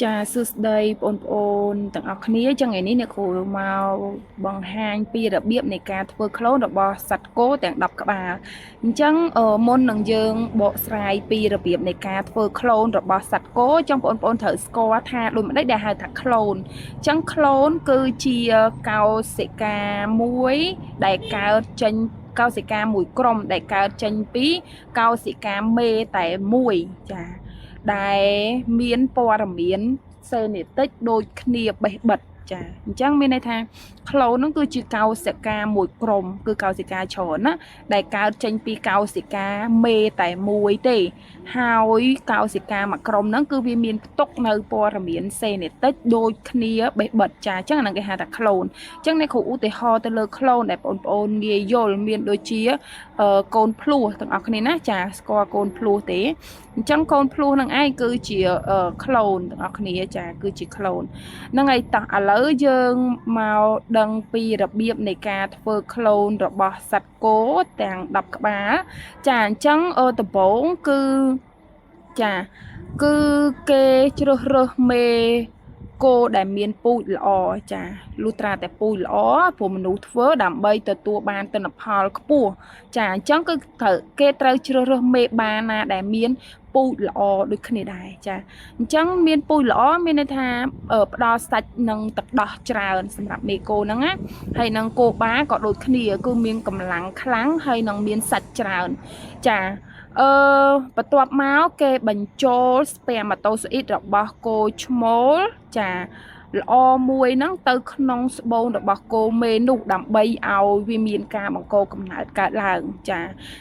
ចាសួស្តីបងប្អូនទាំងអស់គ្នាចឹងថ្ងៃនេះអ្នកគ្រូមកបង្ហាញពីរបៀបនៃការធ្វើក្លូនរបស់សត្វគោទាំង10ក្បាលអញ្ចឹងមុននឹងយើងបកស្រាយពីរបៀបនៃការធ្វើក្លូនរបស់សត្វគោចឹងបងប្អូនត្រូវស្គាល់ថាដូចម្ដេចដែលហៅថាក្លូនអញ្ចឹងក្លូនគឺជាកោសិកាមួយដែលកើតចេញកោសិកាមួយក្រុមដែលកើតចេញពីកោសិកាមេតែមួយចាដែលមានព័ត៌មានសេនេតិកដូចគ្នាបេះបិទចាអញ្ចឹងមានន័យថាក្លូនហ្នឹងគឺជាកោសិកាមួយក្រុមគឺកោសិកាច្រើនណាដែលកើតចេញពីកោសិកាមេតែមួយទេហើយកោសិកាមួយក្រុមហ្នឹងគឺវាមានផ្ទុកនៅព័ត៌មានសេនេតិកដូចគ្នាបេះបិទចាអញ្ចឹងហ្នឹងគេហៅថាក្លូនអញ្ចឹងអ្នកគ្រូឧទាហរណ៍ទៅលើក្លូនដែលបងប្អូនងាយយល់មានដូចជាកូនភ្លោះទាំងអស់គ្នាណាចាស្គាល់កូនភ្លោះទេអញ្ចឹងកូនភ្លោះនឹងឯងគឺជាក្លូនទាំងអស់គ្នាចាគឺជាក្លូនហ្នឹងហើយតោះឥឡូវយើងមកដឹងពីរបៀបនៃការធ្វើក្លូនរបស់សត្វគោទាំង10ក្បាលចាអញ្ចឹងដំបូងគឺចាគឺគេជ្រើសរើសមេគោដែលមានពូជល្អចាលុះត្រាតែពូជល្អព្រោះមនុស្សធ្វើដើម្បីទទួលបានទិន្នផលខ្ពស់ចាអញ្ចឹងគឺគេត្រូវជ្រើសរើសមេបាណាដែលមានពូជល្អដូចគ្នាដែរចាអញ្ចឹងមានពូជល្អមានន័យថាផ្ដល់សាច់និងទឹកដោះច្រើនសម្រាប់មេគោហ្នឹងណាហើយនឹងគោបាក៏ដូចគ្នាគឺមានកម្លាំងខ្លាំងហើយនឹងមានសាច់ច្រើនចាបន្ទាប់មកគេបញ្ចូលស្ពែម៉ាតូស៊ូអ៊ីតរបស់គោឈ្មោលចាល្អមួយហ្នឹងទៅក្នុងស្បូនរបស់គោមេនោះដើម្បីឲ្យវាមានការបង្កកំណើតកើតឡើងចា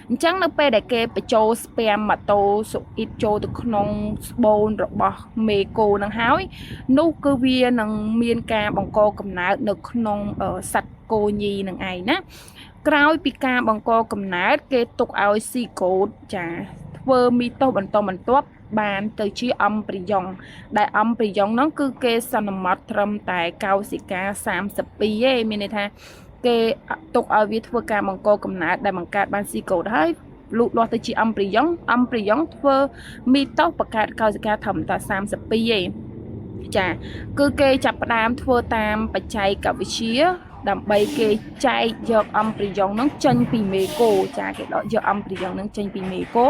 អញ្ចឹងនៅពេលដែលគេបញ្ចូលស្ពែម៉ាតូស៊ូអ៊ីតចូលទៅក្នុងស្បូនរបស់មេគោហ្នឹងហើយនោះគឺវានឹងមានការបង្កកំណើតនៅក្នុងសត្វគោញីនឹងឯងណាក្រោយពីការបង្កកំណើតគេទុកឲ្យស៊ីកូតចាធ្វើមីតូសបន្តបន្ទាប់បានទៅជាអំប្រយ៉ងដែលអំប្រយ៉ងហ្នឹងគឺគេសន្មត់ត្រឹមតែកោសិកា32ឯងមានន័យថាគេទុកឲ្យវាធ្វើការបង្កកំណើតដែលបង្កើតបានស៊ីកូតហើយលូតលាស់ទៅជាអំប្រយ៉ងធ្វើមីតូសបង្កើតកោសិកាត្រឹមតែ32ឯងចាគឺគេចាប់ផ្ដើមធ្វើតាមបច្ចេកវិទ្យាដើម្បីគេចែកយកអំប្រយ៉ងហ្នឹងចេញពីមេគោចាគេដកយកអំប្រយ៉ងហ្នឹងចេញពីមេគោ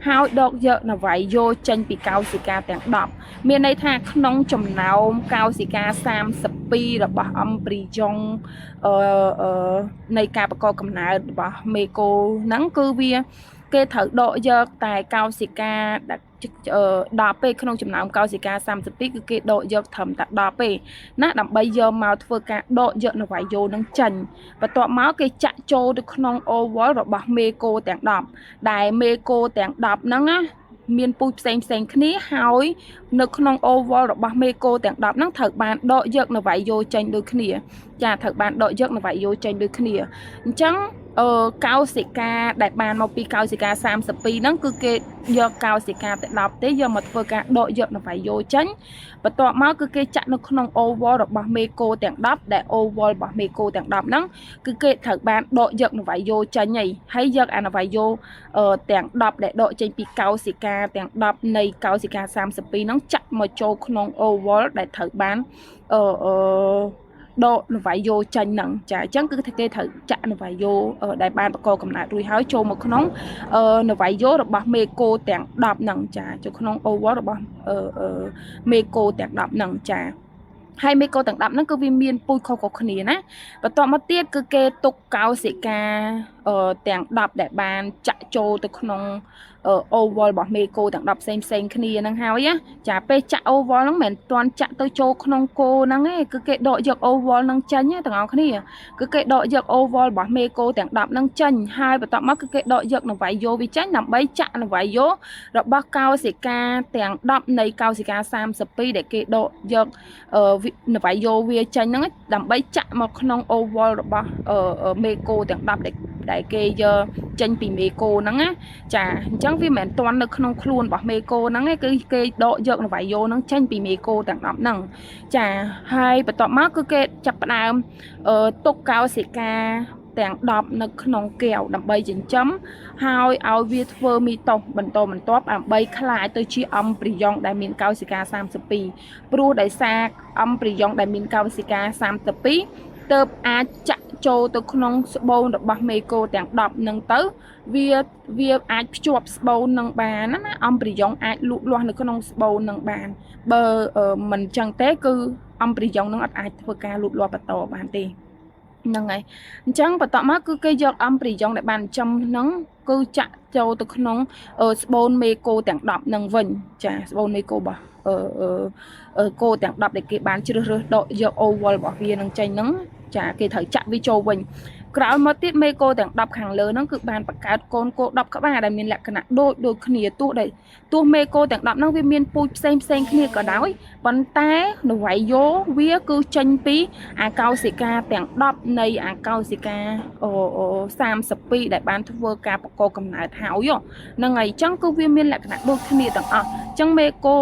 ហើយដកយកនវាយយកចេញពីកោសិកាទាំង10មានន័យថាក្នុងចំណោមកោសិកា32របស់អំប្រយ៉ងនៃការបង្កកំណើតរបស់មេគោហ្នឹងគឺវាគេត្រូវដកយកតែកោសិកា10ពេកក្នុងចំណោមកោសិកា32គឺគេដកយកត្រឹមតែ10ពេកណាដើម្បីយកមកធ្វើការដកយកនវាយយោនឹងចេញបន្ទាប់មកគេចាក់ចូលទៅក្នុងអូវលរបស់មេគោទាំង10ដែលមេគោទាំង10ហ្នឹងណាមានពូជផ្សេងគ្នាហើយនៅក្នុងអូវលរបស់មេគោទាំង10ហ្នឹងត្រូវបានដកយកនវាយយោចេញដូចគ្នាចាត្រូវបានដកយកនវាយយោចេញដូចគ្នាអញ្ចឹងកោសិកាដែលបានមកពីកោសិកា32ហ្នឹងគឺគេយកកោសិកាតែ10ទេយកមកធ្វើការដកយកនវាយយោចេញបន្ទាប់មកគឺគេចាក់នៅក្នុងអូវលរបស់មេគោទាំង10ដែលអូវលរបស់មេគោទាំង10ហ្នឹងគឺគេត្រូវបានដកយកនវាយយោចេញហើយយកអានវាយយោទាំង10ដែលដកចេញពីកោសិកាទាំង10នៃកោសិកា32ហ្នឹងចាក់មកចូលក្នុងអូវលដែលត្រូវបានដកនវាយយោចេញហ្នឹងចាអញ្ចឹងគឺគេត្រូវចាក់នវាយយោដែលបានបង្កកំណើតរួចហើយចូលមកក្នុងនវាយយោរបស់មេគោទាំង10ហ្នឹងចាចូលក្នុងអូវលរបស់មេគោទាំង10ហ្នឹងចាហើយមេគោទាំង10ហ្នឹងគឺវាមានពូជខុសៗគ្នាណាបន្ទាប់មកទៀតគឺគេទុកកោសិកាទាំង10ដែលបានចាក់ចូលទៅក្នុងអូវលរបស់មេគោទាំង10ផ្សេងគ្នាហ្នឹងហើយណាចាពេលចាក់អូវលហ្នឹងមិនមែនទាន់ចាក់ទៅចូលក្នុងគោហ្នឹងទេគឺគេដកយកអូវលហ្នឹងចេញទាំងអស់គ្នាគឺគេដកយកអូវលរបស់មេគោទាំង10ហ្នឹងចេញហើយបន្ទាប់មកគឺគេដកយកនវាយយោវាចេញដើម្បីចាក់នវាយយោរបស់កោសិកាទាំង10នៃកោសិកា32ដែលគេដកយកនវាយយោវាចេញហ្នឹងដើម្បីចាក់មកក្នុងអូវលរបស់មេគោទាំង10ដែលគេយកចេញពីមេគោហ្នឹងណាចាអញ្ចឹងវាមិនមែនតន់នៅក្នុងខ្លួនរបស់មេគោហ្នឹងទេគឺគេដកយកនវាយយោហ្នឹងចេញពីមេគោទាំង10ហ្នឹងចាហើយបន្ទាប់មកគឺគេចាប់ផ្ដើមទុកកោសិកា ទាំង10នៅក្នុងកែវដើម្បីចិញ្ចឹមហើយឲ្យវាធ្វើមីតោសបន្តបន្ទាប់ដើម្បីខ្លាយទៅជាអំប្រយ៉ងដែលមានកោសិកា32ព្រោះដោយសារអំប្រយ៉ងដែលមានកោសិកា32ទើបអាចចាក់ចូលទៅក្នុងស្បូនរបស់មេកូទាំង10នឹងទៅវាអាចភ្ជាប់ស្បូននឹងបានណាអំប្រយ៉ងអាចលូតលាស់នៅក្នុងស្បូននឹងបានបើមិនចឹងទេគឺអំប្រយ៉ងនឹងអត់អាចធ្វើការលូតលាស់បន្តបានទេហ្នឹងហើយអញ្ចឹងបន្តមកគឺគេយកអំប្រយ៉ងដែលបានចំហ្នឹងគឺចាក់ចូលទៅក្នុងស្បូនមេកូទាំង10នឹងវិញចាស្បូនមេកូរបស់គោទាំង10ដែលគេបានជ្រើសរើសដកយកអូវលរបស់វានឹងចេញហ្នឹងចាគេត្រូវចាក់វាចូលវិញក្រោយមកទៀតមេកូទាំង10ខាងលើហ្នឹងគឺបានបង្កើតកូនគោ10ក្បាលដែលមានលក្ខណៈដូចគ្នាទោះមេកូទាំង10ហ្នឹងវាមានពូជផ្សេងគ្នាក៏ដោយប៉ុន្តែនវៃយោវាគឺចេញពីអាកោសិកាទាំង10នៃអាកោសិកា32ដែលបានធ្វើការបកកកំណើតហើយហ្នឹងហើយអញ្ចឹងគឺវាមានលក្ខណៈដូចគ្នាទាំងអស់អញ្ចឹងមេកូ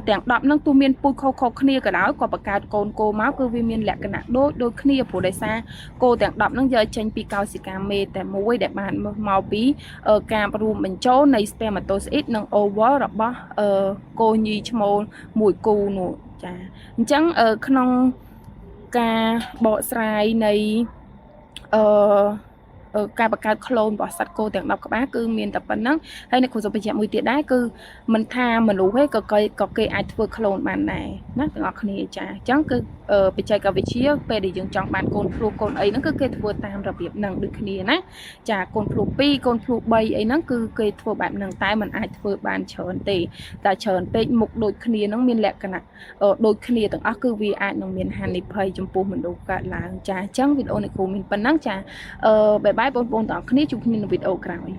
ទាំង10ហ្នឹងទោះមានពូជខុសគ្នាក៏ដោយក៏បង្កើតកូនគោមកគឺវាមានលក្ខណៈដូចគ្នាព្រោះដោយសារគោទាំង10ហ្នឹងយកចេញពីកោសិកាមេតែមួយដែលបានមកពីការរួមបញ្ចូលនៃ spermatozoid និង oval របស់គោញីឈ្មោលមួយគូនោះចាអញ្ចឹងក្នុងការបកស្រាយនៃការបង្កើតក្លូនរបស់សត្វគោទាំង10ក្បាលគឺមានតែប៉ុណ្្នឹងហើយអ្នកគ្រូសុភជាមួយទៀតដែរគឺមិនថាមនុស្សទេក៏គេអាចធ្វើក្លូនបានដែរណាទាំងអស់គ្នាចាអញ្ចឹងគឺបច្ចេកវិទ្យាពេលដែលយើងចង់បានកូនភ្លោះកូនអីហ្នឹងគឺគេធ្វើតាមរបៀបហ្នឹងដូចគ្នាណាចាកូនភ្លោះ2កូនភ្លោះ3អីហ្នឹងគឺគេធ្វើបែបហ្នឹងតែมันអាចធ្វើបានច្រើនទេតែច្រើនពេកមុខដូចគ្នាហ្នឹងមានលក្ខណៈដូចគ្នាទាំងអស់គឺវាអាចនឹងមានហានិភ័យចំពោះមនុស្សកើតឡើងចាអញ្ចឹងវីដេអូនេះគ្រូមានប៉ុណ្ណឹងចាបាយបាយបងប្អូនទាំងអស់គ្នាជួបគ្នានៅវីដេអូក្រោយ